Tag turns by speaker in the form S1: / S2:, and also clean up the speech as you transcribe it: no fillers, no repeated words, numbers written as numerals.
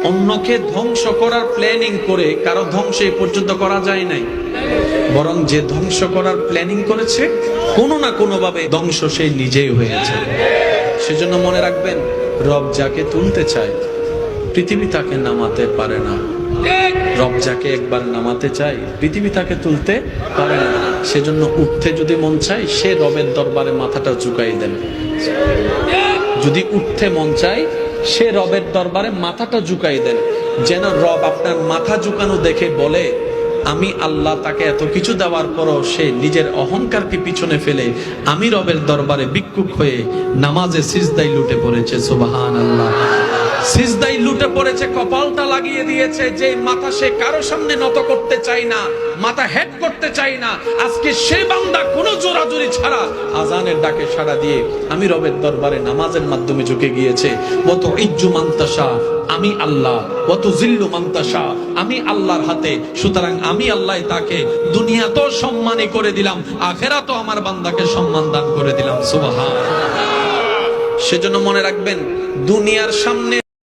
S1: অন্যকে ধ্বংস করার প্ল্যানিং করে কারো ধ্বংস এই পর্যন্ত করা যায় নাই, বরং যে ধ্বংস করার প্ল্যানিং করেছে কোনো না কোনো ভাবে ধ্বংস সে নিজেই হয়েছে। সেজন্য মনে রাখবেন, রব যাকে তুলতে চায় পৃথিবী তাকে নামাতে পারে না। রব যাকে একবার নামাতে চায় পৃথিবী তাকে তুলতে পারে না। সেজন্য উঠতে যদি মন চায় সে রবের দরবারে মাথাটা ঝুঁকাই দেন। যদি উঠতে মন চায় সে রবের দরবারে মাথাটা ঝুঁকাই দেন, যেন রব আপনার মাথা ঝুঁকানো দেখে বলে, আমি আল্লাহ তাকে এত কিছু দেওয়ার পরও সে নিজের অহংকারকে পিছনে ফেলে আমি রবের দরবারে ভিক্ষুক হয়ে নামাজে সিজদায় লুটে পড়েছে। সুবহানাল্লাহ। সিজদায় লুটে পড়েছে, কপালটা লাগিয়ে দিয়েছে, যে মাথা সে কারো সামনে নত করতে চায় না, মাথা হেড করতে চায় না। আজকে সে বান্দা কোনো জোরাজুরি ছাড়া আজানের ডাকে সাড়া দিয়ে আমি রবের দরবারে নামাজের মাধ্যমে ঝুঁকে গিয়েছে। ওয়াতু ইজ্জু মান তাশা, আমি আল্লাহ, ওয়াতু জিল্লু মান তাশা, আমি আল্লাহর হাতে। সুতরাং আমি আল্লাহ তাকে দুনিয়াতেও সম্মানী করে দিলাম, আখিরাতেও আমার বান্দাকে সম্মান দান করে দিলাম। সুবহানাল্লাহ। সেজন্য মনে রাখবেন, দুনিয়ার সামনে